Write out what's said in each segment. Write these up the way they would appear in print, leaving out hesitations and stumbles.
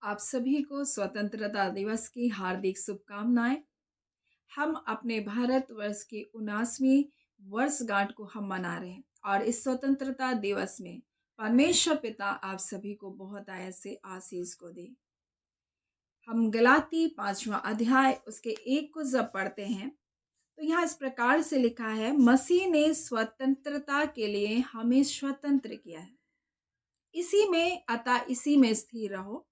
आप सभी को स्वतंत्रता दिवस की हार्दिक शुभकामनाएं। हम अपने भारतवर्ष की 79वीं वर्षगांठ को हम मना रहे हैं और इस स्वतंत्रता दिवस में परमेश्वर पिता आप सभी को बहुत आयत से आशीष को दे। हम गलाती 5वां अध्याय उसके 1 को जब पढ़ते हैं तो यहाँ इस प्रकार से लिखा है, मसीह ने स्वतंत्रता के लिए हमें स्वतंत्र किया है, इसी में अतः इसी में स्थिर रहो,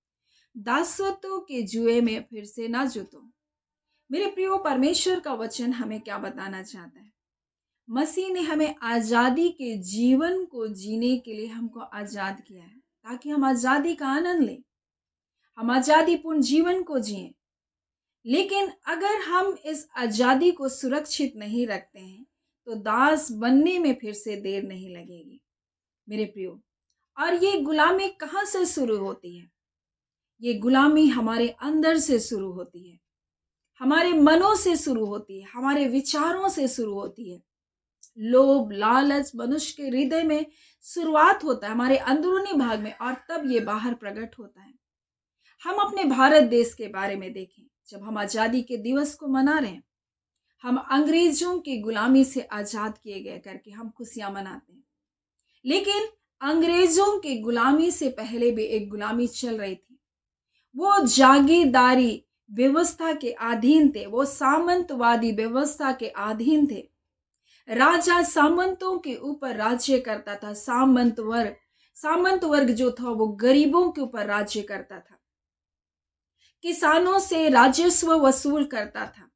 दासत्व के जुए में फिर से ना जुतो। मेरे प्रियो, परमेश्वर का वचन हमें क्या बताना चाहता है? मसीह ने हमें आजादी के जीवन को जीने के लिए हमको आजाद किया है, ताकि हम आजादी का आनंद लें, हम आजादीपूर्ण जीवन को जिएं। लेकिन अगर हम इस आजादी को सुरक्षित नहीं रखते हैं तो दास बनने में फिर से देर नहीं लगेगी मेरे प्रियो। और ये गुलामी कहाँ से शुरू होती है? ये गुलामी हमारे अंदर से शुरू होती है, हमारे मनों से शुरू होती है, हमारे विचारों से शुरू होती है। लोभ लालच मनुष्य के हृदय में शुरुआत होता है, हमारे अंदरूनी भाग में, और तब ये बाहर प्रकट होता है। हम अपने भारत देश के बारे में देखें, जब हम आजादी के दिवस को मना रहे हैं, हम अंग्रेजों की गुलामी से आजाद किए गए करके हम खुशियां मनाते हैं। लेकिन अंग्रेजों की गुलामी से पहले भी एक गुलामी चल रही थी। वो जागीरदारी व्यवस्था के अधीन थे, वो सामंतवादी व्यवस्था के अधीन थे। राजा सामंतों के ऊपर राज्य करता था। सामंत वर्ग जो था वो गरीबों के ऊपर राज्य करता था, किसानों से राजस्व वसूल करता था,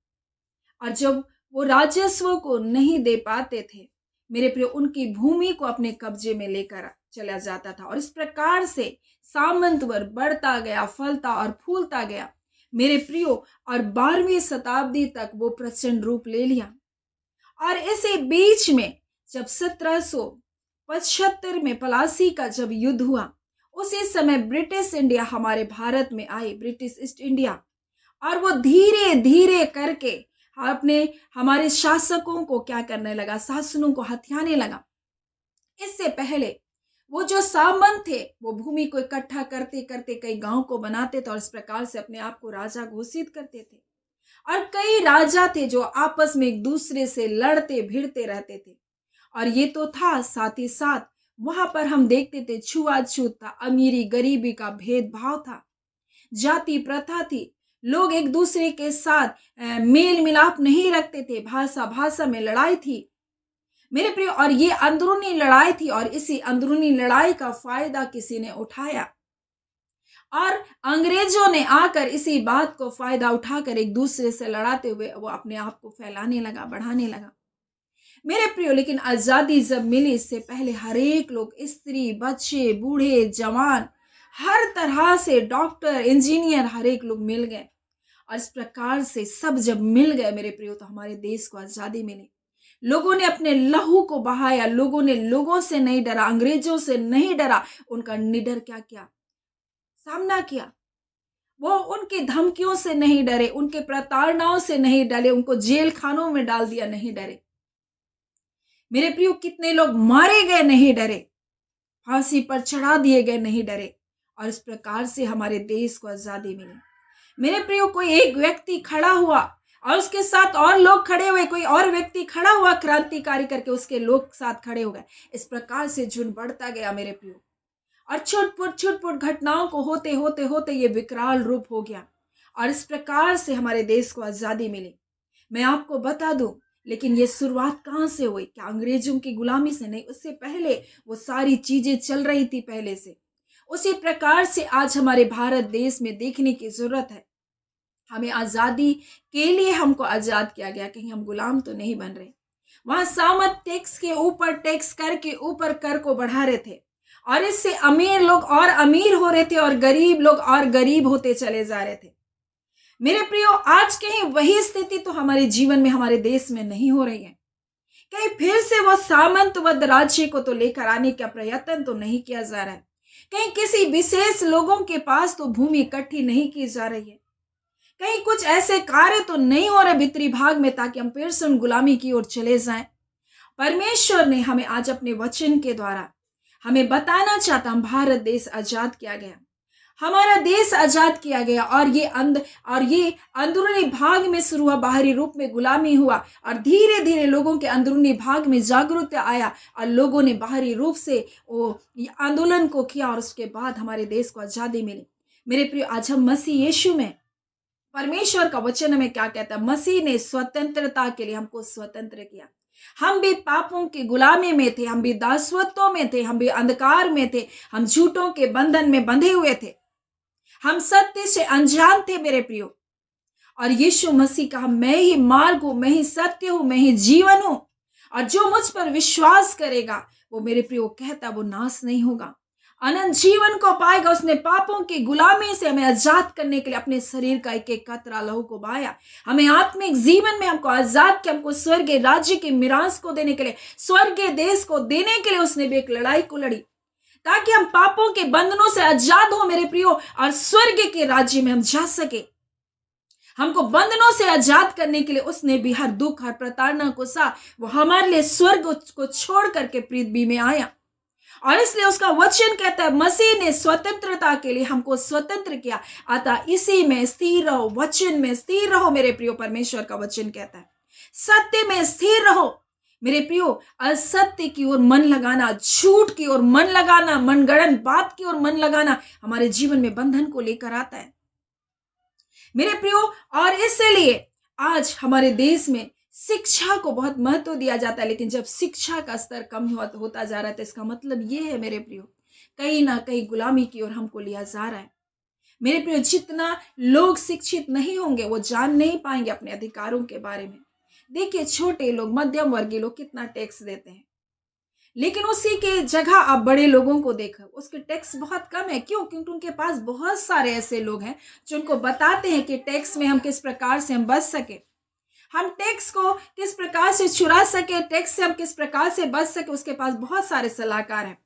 और जब वो राजस्व को नहीं दे पाते थे मेरे प्रिय, उनकी भूमि को अपने कब्जे में लेकर चला जाता था। और इस प्रकार से सामंत वर्ग बढ़ता गया, फलता और फूलता गया मेरे प्रियो, और 12वीं शताब्दी तक वो प्रचंड रूप ले लिया। और इसी बीच में जब 1775 में प्लासी का जब युद्ध हुआ, उसी समय ब्रिटिश इंडिया हमारे भारत में आई, ब्रिटिश ईस्ट इंडिया, और वो धीरे धीरे करके अपने हमारे शासकों को क्या करने लगा, शासनों को हथियाने लगा। इससे पहले वो जो सामंत थे वो भूमि को इकट्ठा करते करते कई गांव को बनाते थे और इस प्रकार से अपने आप को राजा घोषित करते थे। और कई राजा थे जो आपस में एक दूसरे से लड़ते भिड़ते रहते थे। और ये तो था, साथ ही साथ वहां पर हम देखते थे छुआछूत था, अमीरी गरीबी का भेदभाव था, जाति प्रथा थी, लोग एक दूसरे के साथ मेल मिलाप नहीं रखते थे, भाषा भाषा में लड़ाई थी मेरे प्रिय। और ये अंदरूनी लड़ाई थी, और इसी अंदरूनी लड़ाई का फायदा किसी ने उठाया, और अंग्रेजों ने आकर इसी बात को फायदा उठाकर एक दूसरे से लड़ाते हुए वो अपने आप को फैलाने लगा, बढ़ाने लगा मेरे प्रियो। लेकिन आजादी जब मिली, इससे पहले हर एक लोग, स्त्री बच्चे बूढ़े जवान, हर तरह से डॉक्टर इंजीनियर, हर एक लोग मिल गए। और इस प्रकार से सब जब मिल गए मेरे प्रियो तो हमारे देश को आजादी मिली। लोगों ने अपने लहू को बहाया, लोगों ने लोगों से नहीं डरा, अंग्रेजों से नहीं डरा, उनका निडर क्या किया, सामना किया। वो उनकी धमकियों से नहीं डरे, उनके प्रताड़नाओं से नहीं डरे, उनको जेल खानों में डाल दिया, नहीं डरे मेरे प्रियो। कितने लोग मारे गए, नहीं डरे, फांसी पर चढ़ा दिए गए, नहीं डरे। और इस प्रकार से हमारे देश को आजादी मिली मेरे प्रियो। कोई एक व्यक्ति खड़ा हुआ और उसके साथ और लोग खड़े हुए, कोई और व्यक्ति खड़ा हुआ क्रांतिकारी करके, उसके लोग साथ खड़े हो गए। इस प्रकार से झुंड बढ़ता गया मेरे प्रियो, और छुटपुट घटनाओं को होते होते होते ये विकराल रूप हो गया। और इस प्रकार से हमारे देश को आजादी मिली। मैं आपको बता दूं, लेकिन ये शुरुआत कहां से हुई? क्या अंग्रेजों की गुलामी से? नहीं, उससे पहले वो सारी चीजें चल रही थी पहले से। उसी प्रकार से आज हमारे भारत देश में देखने की जरूरत है। हमें आजादी के लिए हमको आजाद किया गया, कहीं हम गुलाम तो नहीं बन रहे। वहां सामंत टैक्स के ऊपर टैक्स करके ऊपर कर को बढ़ा रहे थे, और इससे अमीर लोग और अमीर हो रहे थे और गरीब लोग और गरीब होते चले जा रहे थे मेरे प्रियो। आज कहीं वही स्थिति तो हमारे जीवन में, हमारे देश में नहीं हो रही है। कहीं फिर से वो सामंतवाद राज्य को तो लेकर आने का प्रयत्न तो नहीं किया जा रहा है। कहीं किसी विशेष लोगों के पास तो भूमि इकट्ठी नहीं की जा रही है। कहीं कुछ ऐसे कार्य तो नहीं हो रहे भीतरी भाग में, ताकि हम फिर से गुलामी की ओर चले जाएं। परमेश्वर ने हमें आज अपने वचन के द्वारा हमें बताना चाहता, हम भारत देश आजाद किया गया, हमारा देश आजाद किया गया और ये अंदरूनी भाग में शुरू हुआ, बाहरी रूप में गुलामी हुआ और धीरे धीरे लोगों के अंदरूनी भाग में जागरूकता आया और लोगों ने बाहरी रूप से वो आंदोलन को किया और उसके बाद हमारे देश को आजादी मिली। मेरे प्रिय, आज हम मसीह यीशु में, परमेश्वर का वचन हमें क्या कहता है? मसीह ने स्वतंत्रता के लिए हमको स्वतंत्र किया। हम भी पापों की गुलामी में थे, हम भी दासत्व में थे, हम भी अंधकार में थे, हम झूठों के बंधन में बंधे हुए थे, हम सत्य से अनजान थे मेरे प्रियो। और यीशु मसीह कहा, मैं ही मार्ग हूं, मैं ही सत्य हूं, मैं ही जीवन हूं, और जो मुझ पर विश्वास करेगा वो मेरे प्रियो कहता वो नाश नहीं होगा, अनंत जीवन को पाएगा। उसने पापों की गुलामी से हमें आजाद करने के लिए अपने शरीर का एक एक कतरा लहू को बहाया, हमें आत्मिक जीवन में हमको आजाद किया, हमको स्वर्गीय राज्य की मिरास को देने के लिए, स्वर्गीय देश को देने के लिए उसने भी एक लड़ाई को लड़ी ताकि हम पापों के बंधनों से आजाद हो मेरे प्रियो और स्वर्ग के राज्य में हम जा सके। हमको बंधनों से आजाद करने के लिए उसने भी हर दुख, हर प्रताड़ना को सहा, वो हमारे लिए स्वर्ग को छोड़ करके पृथ्वी में आया। और इसलिए उसका वचन कहता है, मसीह ने स्वतंत्रता के लिए हमको स्वतंत्र किया, अतः इसी में स्थिर रहो, वचन में स्थिर रहो मेरे प्रियो। परमेश्वर का वचन कहता है सत्य में स्थिर रहो मेरे प्रियो। असत्य की ओर मन लगाना, झूठ की ओर मन लगाना, मनगढ़ंत बात की ओर मन लगाना हमारे जीवन में बंधन को लेकर आता है मेरे प्रियो। और इसलिए आज हमारे देश में शिक्षा को बहुत महत्व दिया जाता है, लेकिन जब शिक्षा का स्तर कम होता जा रहा है तो इसका मतलब ये है मेरे प्रियो, कहीं ना कहीं गुलामी की ओर हमको लिया जा रहा है मेरे प्रियो। जितना लोग शिक्षित नहीं होंगे वो जान नहीं पाएंगे अपने अधिकारों के बारे में। देखिए, छोटे लोग, मध्यम वर्गीय लोग कितना टैक्स देते हैं, लेकिन उसी के जगह आप बड़े लोगों को देखो, उसके टैक्स बहुत कम है। क्यों? क्योंकि उनके पास बहुत सारे ऐसे लोग हैं जो उनको बताते हैं कि टैक्स में हम किस प्रकार से हम बच सके, हम टैक्स को किस प्रकार से छुड़ा सके, टैक्स से हम किस प्रकार से बच सके। उसके पास बहुत सारे सलाहकार हैं,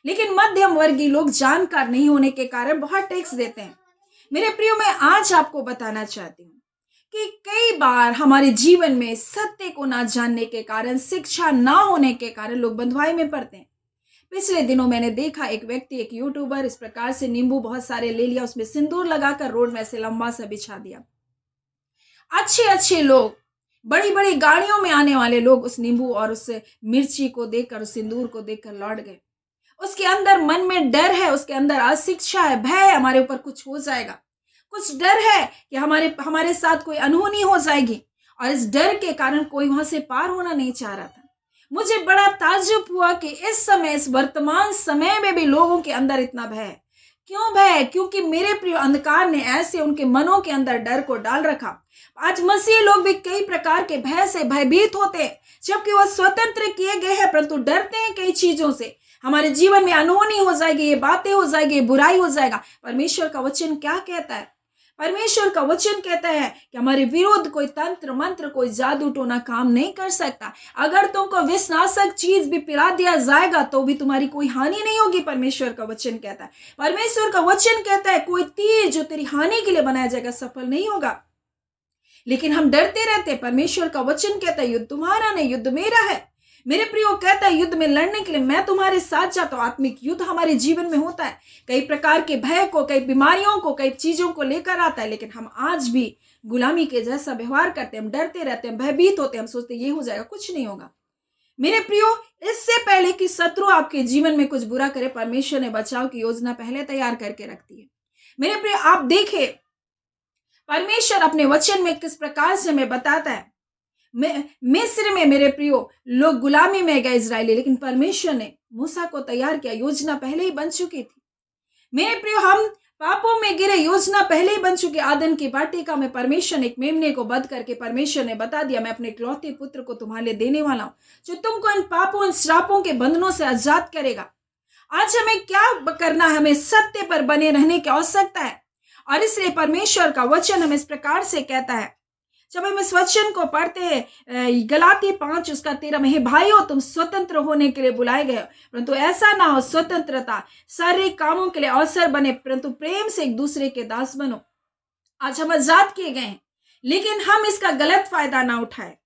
लेकिन मध्यम वर्गीय लोग जानकार नहीं होने के कारण बहुत टैक्स देते हैं मेरे प्रियो। मैं आज आपको बताना चाहती हूँ कि कई बार हमारे जीवन में सत्य को ना जानने के कारण, शिक्षा ना होने के कारण लोग बंधुआई में पड़ते हैं। पिछले दिनों मैंने देखा एक व्यक्ति, एक यूट्यूबर, इस प्रकार से नींबू बहुत सारे ले लिया, उसमें सिंदूर लगाकर रोड में से लंबा सा बिछा दिया। अच्छे अच्छे लोग, बड़ी बड़ी गाड़ियों में आने वाले लोग उस नींबू और उस मिर्ची को देखकर, उस सिंदूर को देखकर लौट गए। उसके अंदर मन में डर है, उसके अंदर अशिक्षा है, भय है, हमारे ऊपर कुछ हो जाएगा, कुछ डर है कि हमारे साथ कोई अनहोनी हो जाएगी, और इस डर के कारण कोई वहां से पार होना नहीं चाह रहा था। मुझे बड़ा ताज्जुब हुआ कि इस समय, इस वर्तमान समय में भी लोगों के अंदर इतना भय है। क्यों भय? क्योंकि मेरे प्रिय, अंधकार ने ऐसे उनके मनों के अंदर डर को डाल रखा। आज मसीह लोग भी कई प्रकार के भय से भयभीत होते हैं, जबकि वह स्वतंत्र किए गए हैं, परंतु डरते हैं कई चीजों से। हमारे जीवन में अनहोनी हो जाएगी, ये बातें हो जाएगी, बुराई हो जाएगा। परमेश्वर का वचन क्या कहता है? परमेश्वर का वचन कहता है कि हमारे विरुद्ध कोई तंत्र मंत्र, कोई जादू टोना काम नहीं कर सकता। अगर तुमको विषनाशक चीज भी पिला दिया जाएगा तो भी तुम्हारी कोई हानि नहीं होगी, परमेश्वर का वचन कहता है। परमेश्वर का वचन कहता है कोई तीर जो तेरी हानि के लिए बनाया जाएगा सफल नहीं होगा, लेकिन हम डरते रहते। परमेश्वर का वचन कहता है युद्ध तुम्हारा नहीं, युद्ध मेरा है मेरे प्रियो। कहता है युद्ध में लड़ने के लिए मैं तुम्हारे साथ जाता हूं। आत्मिक युद्ध हमारे जीवन में होता है, कई प्रकार के भय को, कई बीमारियों को, कई चीजों को लेकर आता है, लेकिन हम आज भी गुलामी के जैसा व्यवहार करते हैं। हम डरते रहते हैं, भयभीत होते हैं, हम सोचते ये हो जाएगा, कुछ नहीं होगा मेरे प्रियो। इससे पहले कि शत्रु आपके जीवन में कुछ बुरा करे, परमेश्वर ने बचाव की योजना पहले तैयार करके रखती है मेरे प्रियो। आप देखे परमेश्वर अपने वचन में किस प्रकार से हमें बताता है। मिस्र में मेरे प्रियो लोग गुलामी में गए इजरायली, लेकिन परमेश्वर ने मूसा को तैयार किया, योजना पहले ही बन चुकी थी मेरे प्रियो। हम पापों में गिरे, योजना पहले ही बन चुकी। आदन की वाटिका में परमेश्वर ने एक मेमने को वध करके परमेश्वर ने बता दिया, मैं अपने इकलौते पुत्र को तुम्हारे लिए देने वाला हूं, जो तुमको इन पापों, इन श्रापों के बंधनों से आजाद करेगा। आज हमें क्या करना है? हमें सत्य पर बने रहने की आवश्यकता है, और इसलिए परमेश्वर का वचन हमें इस प्रकार से कहता है। जब हम इस वचन को पढ़ते हैं, गलाती 5:13 में, हे भाइयों तुम स्वतंत्र होने के लिए बुलाए गए, परंतु ऐसा ना हो स्वतंत्रता शारीरिक कामों के लिए अवसर बने, परंतु प्रेम से एक दूसरे के दास बनो। आज हम आजाद किए गए हैं, लेकिन हम इसका गलत फायदा ना उठाए।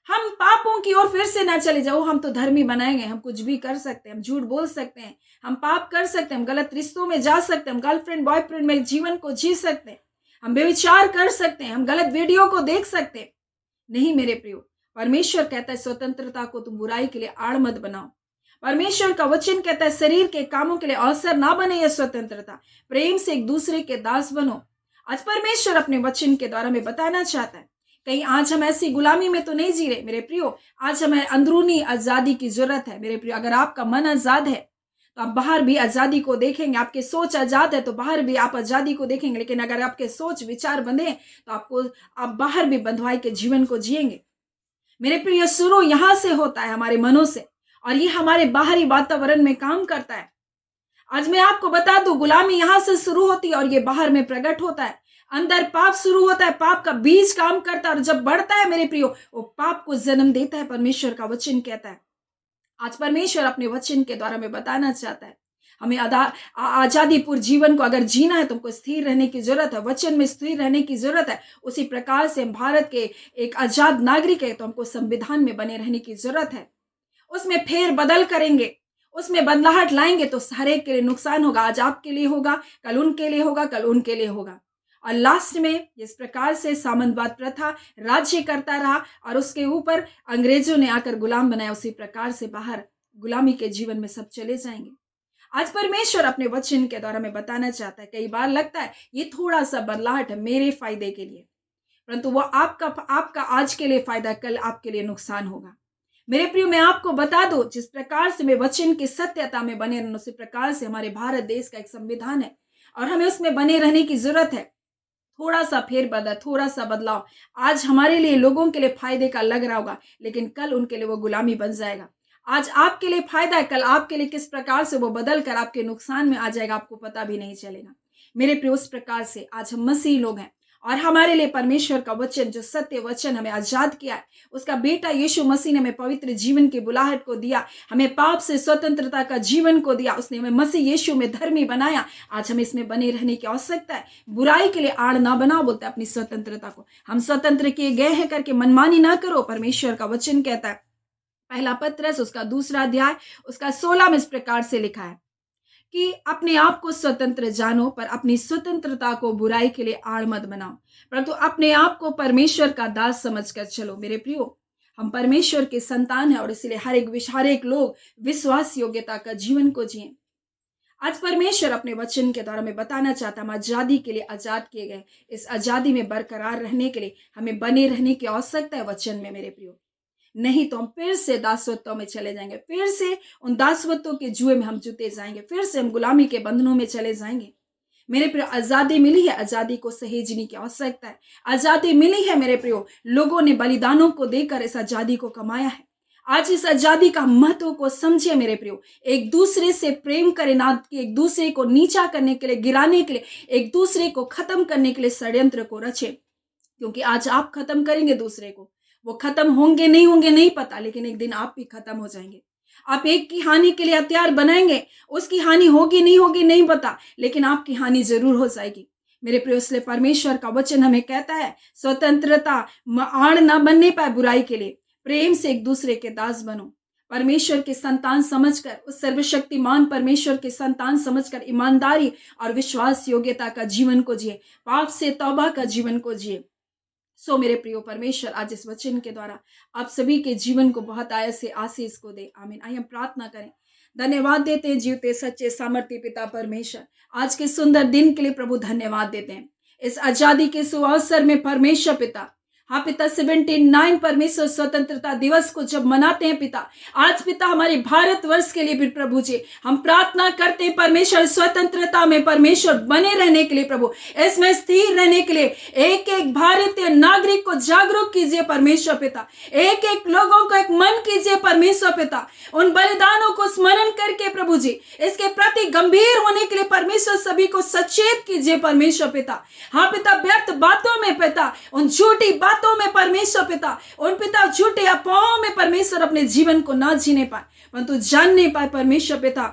हम पापों की ओर फिर से ना चले जाओ, हम तो धर्मी बनाएंगे, हम कुछ भी कर सकते हैं, हम झूठ बोल सकते हैं, हम पाप कर सकते हैं, हम गलत रिश्तों में जा सकते हैं, हम गर्लफ्रेंड बॉयफ्रेंड में जीवन को जी सकते हैं, हम बेविचार कर सकते हैं, हम गलत वीडियो को देख सकते हैं। नहीं मेरे प्रियो, परमेश्वर कहता है स्वतंत्रता को तुम बुराई के लिए आड़ मत बनाओ। परमेश्वर का वचन कहता है शरीर के कामों के लिए अवसर ना बने यह स्वतंत्रता, प्रेम से एक दूसरे के दास बनो। आज परमेश्वर अपने वचन के द्वारा हमें बताना चाहता है, कहीं आज हम ऐसी गुलामी में तो नहीं जी रहे मेरे प्रियो। आज हमें अंदरूनी आजादी की जरूरत है मेरे प्रियो। अगर आपका मन आजाद है तो आप बाहर भी आजादी को देखेंगे, आपके सोच आजाद है तो बाहर भी आप आजादी को देखेंगे। लेकिन अगर आपके सोच विचार बंधे तो आप बाहर भी बंधवाई के जीवन को जिएंगे मेरे प्रिय। शुरू यहां से होता है हमारे मनों से, और ये हमारे बाहरी वातावरण में काम करता है। आज मैं आपको बता दूं, गुलामी यहां से शुरू होती है और ये बाहर में प्रकट होता है। अंदर पाप शुरू होता है, पाप का बीज काम करता है, और जब बढ़ता है मेरे प्रियो वो पाप को जन्म देता है। परमेश्वर का वचन कहता है, आज परमेश्वर अपने वचन के द्वारा में बताना चाहता है हमें आजादीपूर्ण जीवन को अगर जीना है, तुमको स्थिर रहने की जरूरत है, वचन में स्थिर रहने की जरूरत है। उसी प्रकार से हम भारत के एक आजाद नागरिक है तो हमको संविधान में बने रहने की जरूरत है। उसमें फेर बदल करेंगे, उसमें बदलाहट लाएंगे तो हर के लिए नुकसान होगा। आज आपके लिए होगा, कल उनके लिए होगा, कल उनके लिए होगा। और लास्ट में जिस प्रकार से सामंतवाद प्रथा राज्य करता रहा और उसके ऊपर अंग्रेजों ने आकर गुलाम बनाया, उसी प्रकार से बाहर गुलामी के जीवन में सब चले जाएंगे। आज परमेश्वर अपने वचन के द्वारा में बताना चाहता है, कई बार लगता है ये थोड़ा सा बदलाहट है मेरे फायदे के लिए, परंतु वो आपका आज के लिए फायदा, कल आपके लिए नुकसान होगा। मेरे प्रियो, मैं आपको बता दूं, जिस प्रकार से मैं वचन की सत्यता में बने रहना, उसी प्रकार से हमारे भारत देश का एक संविधान है और हमें उसमें बने रहने की जरूरत है। थोड़ा सा फेरबदल, थोड़ा सा बदलाव आज हमारे लिए, लोगों के लिए फायदे का लग रहा होगा, लेकिन कल उनके लिए वो गुलामी बन जाएगा। आज आपके लिए फायदा है, कल आपके लिए किस प्रकार से वो बदल कर आपके नुकसान में आ जाएगा, आपको पता भी नहीं चलेगा। मेरे प्रिय, उस प्रकार से आज हम मसीह लोग हैं और हमारे लिए परमेश्वर का वचन, जो सत्य वचन हमें आजाद किया है, उसका बेटा यीशु मसीह ने हमें पवित्र जीवन की बुलाहट को दिया, हमें पाप से स्वतंत्रता का जीवन को दिया, उसने हमें मसीह यीशु में धर्मी बनाया। आज हमें इसमें बने रहने की आवश्यकता है। बुराई के लिए आड़ ना बनाओ, बोलता है अपनी स्वतंत्रता को। हम स्वतंत्र किए गए हैं करके मनमानी ना करो। परमेश्वर का वचन कहता है, पहला पत्रस उसका 2 अध्याय उसका 16 में इस प्रकार से लिखा है कि अपने आप को स्वतंत्र जानो, पर अपनी स्वतंत्रता को बुराई के लिए आड़ मत बनाओ, परंतु अपने आप को परमेश्वर का दास समझकर चलो। मेरे प्रियो, हम परमेश्वर के संतान हैं और इसलिए हर एक लोग विश्वास योग्यता का जीवन को जिए। आज परमेश्वर अपने वचन के द्वारा में बताना चाहता, हम आजादी के लिए आजाद किए गए। इस आजादी में बरकरार रहने के लिए हमें बने रहने की आवश्यकता है वचन में मेरे प्रियो। नहीं तो हम फिर से दासत्वों में चले जाएंगे, फिर से उन दासत्वों के जुए में हम जुते जाएंगे, फिर से हम गुलामी के बंधनों में चले जाएंगे। मेरे प्रियो, आजादी मिली है, आजादी को सहेजने की आवश्यकता है। आजादी मिली है मेरे प्रियो, लोगों ने बलिदानों को देकर इस आजादी को कमाया है। आज इस आजादी का महत्व को समझिए मेरे प्रियो। एक दूसरे से प्रेम करें, ना कि एक दूसरे को नीचा करने के लिए, गिराने के लिए, एक दूसरे को खत्म करने के लिए षड्यंत्र को रचे। क्योंकि आज आप खत्म करेंगे दूसरे को, वो खत्म होंगे नहीं पता, लेकिन एक दिन आप भी खत्म हो जाएंगे। आप एक की हानि के लिए हथियार बनाएंगे, उसकी हानि होगी नहीं पता, लेकिन आपकी हानि जरूर हो जाएगी। मेरे प्रिय, इसलिए परमेश्वर का वचन हमें कहता है, स्वतंत्रता आड़ ना बनने पाए बुराई के लिए, प्रेम से एक दूसरे के दास बनो। परमेश्वर के संतान समझकर, उस सर्वशक्तिमान परमेश्वर के संतान समझकर ईमानदारी और विश्वास योग्यता का जीवन को जिए, पाप से तौबा का जीवन को जिए। सो मेरे प्रियो, परमेश्वर आज इस वचन के द्वारा आप सभी के जीवन को बहुत आय से आशीष को दे। आमीन। आइए हम प्रार्थना करें। धन्यवाद देते हैं जीवते सच्चे सामर्थ्य पिता परमेश्वर, आज के सुंदर दिन के लिए प्रभु धन्यवाद देते हैं। इस आजादी के सुअवसर में परमेश्वर पिता, हाँ पिता, 79 परमेश्वर स्वतंत्रता दिवस को जब मनाते हैं पिता, आज पिता हमारे भारत वर्ष के लिए भी प्रभु जी हम प्रार्थना करते हैं परमेश्वर, स्वतंत्रता में परमेश्वर बने रहने के लिए प्रभु, इसमें स्थिर रहने के लिए एक एक भारतीय नागरिक को जागरूक कीजिए परमेश्वर पिता, एक एक लोगों को एक मन कीजिए परमेश्वर पिता, उन बलिदानों को स्मरण करके प्रभु जी इसके प्रति गंभीर होने के लिए परमेश्वर सभी को सचेत कीजिए परमेश्वर पिता। हाँ पिता, व्यर्थ बातों में पिता, उन झूठी बातों में परमेश्वर पिता, उन पिता झूठे अफवाहों में परमेश्वर अपने जीवन को ना जीने पाए, परंतु जानने पाए परमेश्वर पिता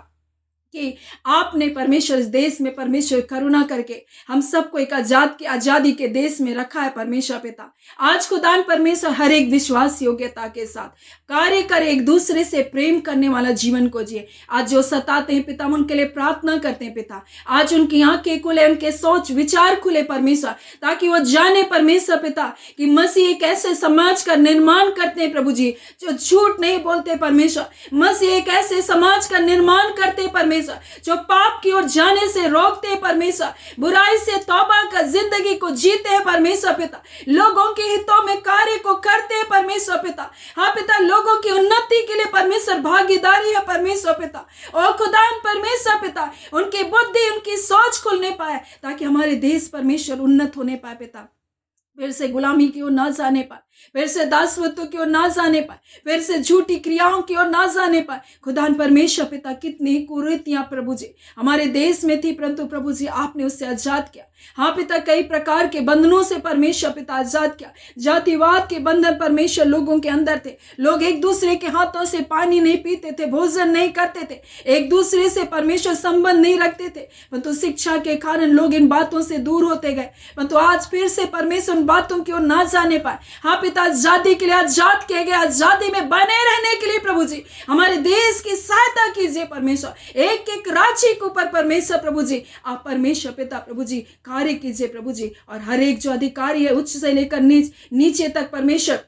कि आपने परमेश्वर इस देश में परमेश्वर करुणा करके हम सबको एक आजादी के देश में रखा है परमेश्वर पिता। आज खुदान परमेश्वर हर एक विश्वास योग्यता के साथ कार्य करे, एक दूसरे से प्रेम करने वाला जीवन को जिए। आज जो सताते हैं पिता, हम उनके लिए प्रार्थना करते हैं पिता। आज उनकी आंखें खुले, उनके सोच विचार खुले परमेश्वर, ताकि वो जाने परमेश्वर पिता कि मसीह एक ऐसे समाज का निर्माण करते हैं प्रभु जी जो झूठ नहीं बोलते परमेश्वर। मसीह एक ऐसे समाज का निर्माण करते हैं परमेश्वर जो पाप की ओर जाने से रोकते हैं परमेश्वर, बुराई से तौबा का जिंदगी को जीते हैं परमेश्वर पिता, लोगों के हितों में कार्य को करते हैं परमेश्वर पिता। हाँ पिता, लोगों की उन्नति के लिए परमेश्वर भागीदारी है परमेश्वर पिता। और खुदान परमेश्वर पिता, उनकी बुद्धि उनकी सोच खुलने पाए ताकि हमारे देश परमेश्वर उन्नत होने पाए पिता। फिर से गुलामी की ओर ना जाने पाए, फिर से दासत्व की ओर ना जाने पाए, फिर से झूठी क्रियाओं की ओर ना जाने पाए। खुदान परमेश्वर पिता, कितनी कुरीतियां प्रभु जी हमारे देश में थी, परंतु प्रभु जी आपने उससे आजाद किया। हाँ पिता, कई प्रकार के बंधनों से परमेश्वर पिता आजाद किया। जातिवाद के बंधन परमेश्वर लोगों के अंदर थे, लोग एक दूसरे के हाथों से पानी नहीं पीते थे, भोजन नहीं करते थे, एक दूसरे से परमेश्वर संबंध नहीं रखते थे, परंतु शिक्षा के कारण लोग इन बातों से दूर होते गए। परंतु आज फिर से परमेश्वर बातों की ओर ना जाने पाए। हाँ पिता, आजादी के लिए आजाद किए गए, आजादी में बने रहने के लिए प्रभु जी हमारे देश की सहायता कीजिए परमेश्वर। एक एक राज्य के ऊपर परमेश्वर प्रभु जी आप परमेश्वर पिता प्रभु जी कार्य कीजिए प्रभु जी। और हर एक जो अधिकारी है उच्च से लेकर नीचे तक परमेश्वर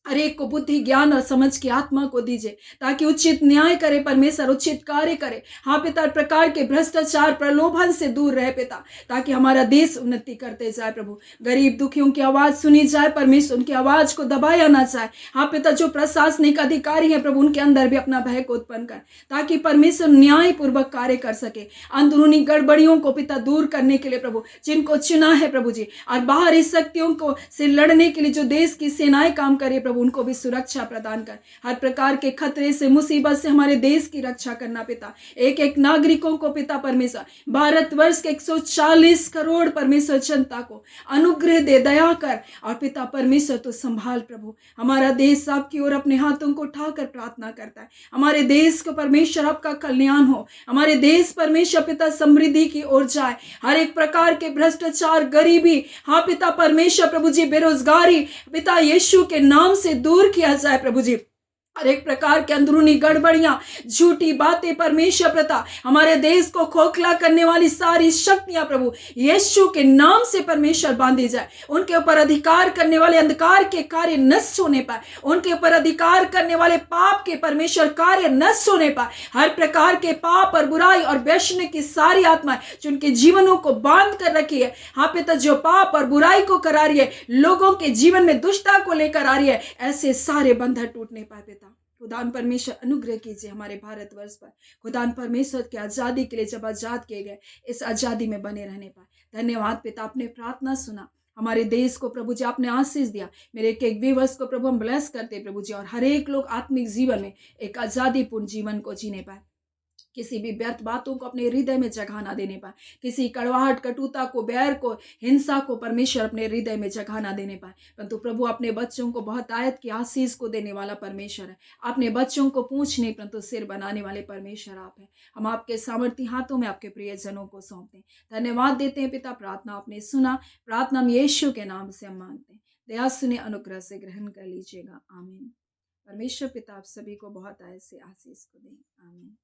हर एक को बुद्धि ज्ञान और समझ की आत्मा को दीजिए, ताकि उचित न्याय करे परमेश्वर, उचित कार्य करे। हाँ पिता, प्रकार के भ्रष्टाचार प्रलोभन से दूर रहे पिता, ताकि हमारा देश उन्नति करते जाए प्रभु। गरीब दुखियों की आवाज सुनी जाए परमेश्वर, उनकी आवाज को दबाया ना जाए। हाँ पिता, जो प्रशासनिक अधिकारी हैं प्रभु, उनके अंदर भी अपना भय को उत्पन्न कर, ताकि परमेश्वर न्याय पूर्वक कार्य कर सके। अंदरूनी गड़बड़ियों को पिता दूर करने के लिए प्रभु जिनको चुना है प्रभु जी, और बाहरी शक्तियों को से लड़ने के लिए जो देश की सेनाएं काम करे प्रभु, उनको भी सुरक्षा प्रदान कर। हर प्रकार के खतरे से, मुसीबत से हमारे देश की रक्षा करना पिता। एक एक नागरिकों को पिता परमेश्वर, भारतवर्ष के 140 करोड़ परमेश्वर जनता को अनुग्रह दे, दया कर। और पिता परमेश्वर तो संभाल प्रभु। हमारा देश आपकी ओर अपने हाथों को उठाकर प्रार्थना करता है। हमारे देश को परमेश्वर आपका कल्याण हो, हमारे देश परमेश्वर पिता समृद्धि की ओर जाए। हर एक प्रकार के भ्रष्टाचार, गरीबी, हाँ पिता परमेश्वर प्रभु जी बेरोजगारी पिता यीशु के नाम से दूर किया जाए प्रभु जी। हर एक प्रकार के अंदरूनी गड़बड़ियां, झूठी बातें परमेश्वर पिता, हमारे देश को खोखला करने वाली सारी शक्तियां प्रभु यीशु के नाम से परमेश्वर बांधी जाए। उनके ऊपर अधिकार करने वाले अंधकार के कार्य नष्ट होने पाए, उनके ऊपर अधिकार करने वाले पाप के परमेश्वर कार्य नष्ट होने पाए। हर प्रकार के पाप और बुराई और वैष्णव की सारी आत्माएं जो उनके जीवनों को बांध कर रखी है, हाँ पिता, जो पाप और बुराई को करा रही है, लोगों के जीवन में दुष्टता को लेकर आ रही है, ऐसे सारे बंधन टूटने पाए पिता। खुदान परमेश्वर अनुग्रह कीजिए हमारे भारतवर्ष पर। खुदान परमेश्वर की आज़ादी के लिए जब आज़ाद किए गए, इस आज़ादी में बने रहने पाए। धन्यवाद पिता, आपने प्रार्थना सुना, हमारे देश को प्रभु जी आपने आशीष दिया। मेरे एक व्यूअर्स को प्रभु हम ब्लेस करते प्रभु जी, और हर एक लोग आत्मिक जीवन में एक आज़ादीपूर्ण जीवन को जीने पाए। किसी भी व्यर्थ बातों को अपने हृदय में जगह ना देने पाए, किसी कड़वाहट, कटुता को, बैर को, हिंसा को परमेश्वर अपने हृदय में जगह ना देने पाए। परंतु प्रभु अपने बच्चों को बहुत आयत की आशीष को देने वाला परमेश्वर है। अपने बच्चों को पूंछ नहीं परंतु सिर बनाने वाले परमेश्वर आप हैं। हम आपके सामर्थी हाथों में आपके प्रियजनों को सौंपते हैं। धन्यवाद देते हैं पिता, प्रार्थना आपने सुना, प्रार्थना हम यीशु के नाम से हम मांगते हैं। दया सुने, अनुग्रह से ग्रहण कर लीजिएगा। आमीन। परमेश्वर पिता आप सभी को बहुत आयत से आशीष को दें। आमीन।